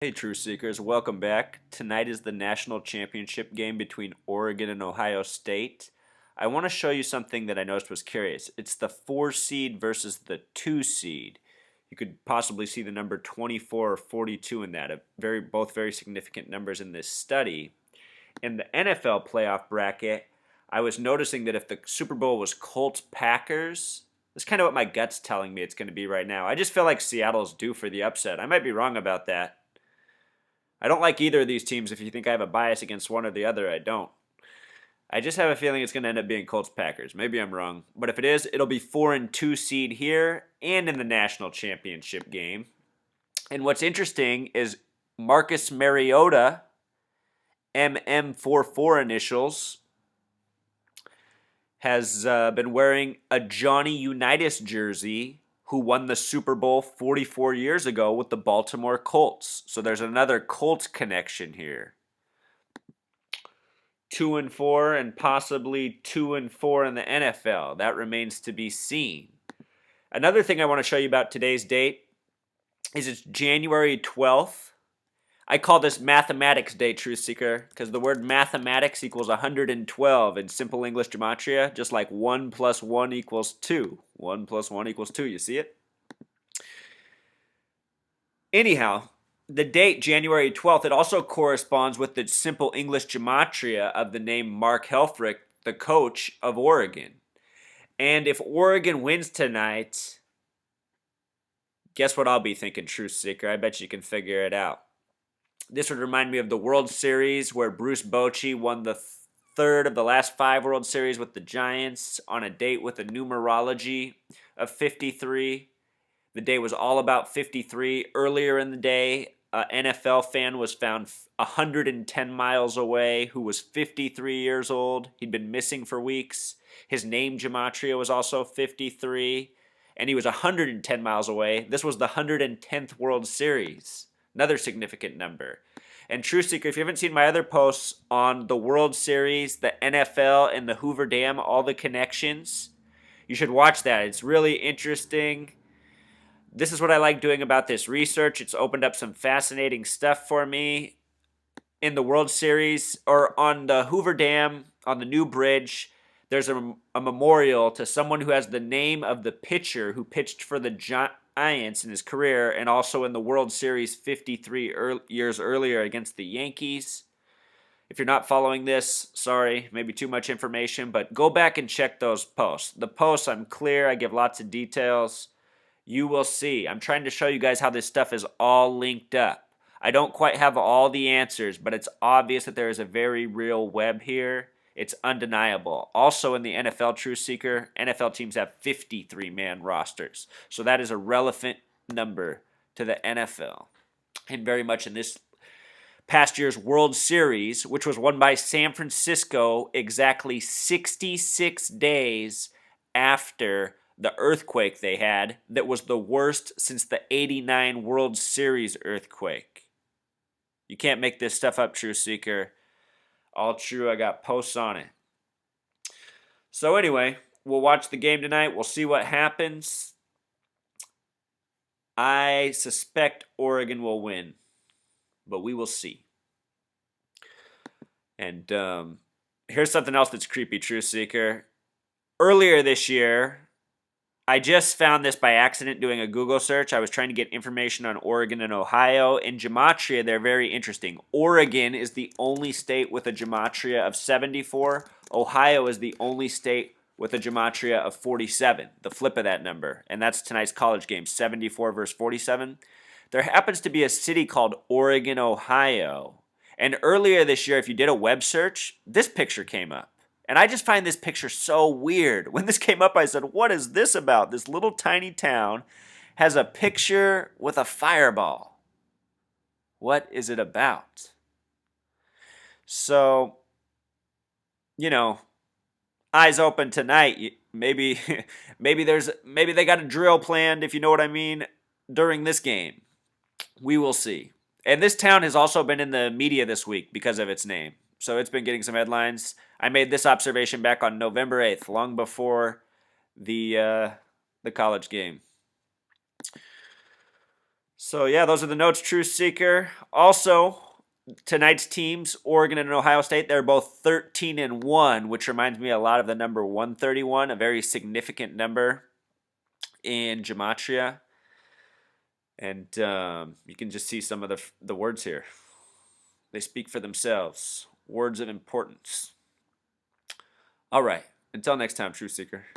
Hey, True Seekers, welcome back. Tonight is the national championship game between Oregon and Ohio State. I want to show you something that I noticed was curious. It's the 4 seed versus the 2 seed. You could possibly see the number 24 or 42 in that. Both very significant numbers in this study. In the NFL playoff bracket, I was noticing that if the Super Bowl was Colts-Packers, that's kind of what my gut's telling me it's going to be right now. I just feel like Seattle's due for the upset. I might be wrong about that. I don't like either of these teams. If you think I have a bias against one or the other, I don't. I just have a feeling it's going to end up being Colts Packers. Maybe I'm wrong. But if it is, it'll be 4 and 2 seed here and in the national championship game. And what's interesting is Marcus Mariota, MM44 initials, has been wearing a Johnny Unitas jersey who won the Super Bowl 44 years ago with the Baltimore Colts. So there's another Colts connection here. 2 and 4 and possibly 2 and 4 in the NFL. That remains to be seen. Another thing I want to show you about today's date is it's January 12th. I call this Mathematics Day, Truth Seeker, because the word mathematics equals 112 in simple English gematria, just like 1 plus 1 equals 2. 1 plus 1 equals 2. You see it? Anyhow, the date, January 12th, it also corresponds with the simple English gematria of the name Mark Helfrich, the coach of Oregon. And if Oregon wins tonight, guess what I'll be thinking, Truth Seeker? I bet you can figure it out. This would remind me of the World Series where Bruce Bochy won the third of the last 5 World Series with the Giants on a date with a numerology of 53. The day was all about 53. Earlier in the day, an NFL fan was found 110 miles away who was 53 years old. He'd been missing for weeks. His name gematria was also 53, and he was 110 miles away. This was the 110th World Series. Another significant number. And True Seeker, if you haven't seen my other posts on the World Series, the NFL, and the Hoover Dam, all the connections, you should watch that. It's really interesting. This is what I like doing about this research. It's opened up some fascinating stuff for me. In the World Series, or on the Hoover Dam, on the new bridge, there's a memorial to someone who has the name of the pitcher who pitched for the Giants in his career and also in the World Series 53 years earlier against the Yankees. If you're not following this, sorry, maybe too much information, but go back and check those posts. The posts, I'm clear. I give lots of details. You will see. I'm trying to show you guys how this stuff is all linked up. I don't quite have all the answers, but it's obvious that there is a very real web here. It's undeniable. Also in the NFL, True Seeker, NFL teams have 53-man rosters. So that is a relevant number to the NFL. And very much in this past year's World Series, which was won by San Francisco exactly 66 days after the earthquake they had that was the worst since the 89 World Series earthquake. You can't make this stuff up, True Seeker. All true. I got posts on it. So anyway, we'll watch the game tonight. We'll see what happens. I suspect Oregon will win, but we will see. And here's something else that's creepy, True Seeker. Earlier this year, I just found this by accident doing a Google search. I was trying to get information on Oregon and Ohio. In gematria, they're very interesting. Oregon is the only state with a gematria of 74. Ohio is the only state with a gematria of 47, the flip of that number. And that's tonight's college game, 74 versus 47. There happens to be a city called Oregon, Ohio. And earlier this year, if you did a web search, this picture came up. And I just find this picture so weird. When this came up, I said, what is this about? This little tiny town has a picture with a fireball. What is it about? So, eyes open tonight. Maybe they got a drill planned, if you know what I mean, during this game. We will see. And this town has also been in the media this week because of its name. So it's been getting some headlines. I made this observation back on November 8th, long before the college game. So yeah, those are the notes, Truth Seeker. Also, tonight's teams, Oregon and Ohio State, they're both 13-1, which reminds me a lot of the number 131, a very significant number in gematria. And you can just see some of the words here. They speak for themselves. Words of importance. All right. Until next time, Truth Seeker.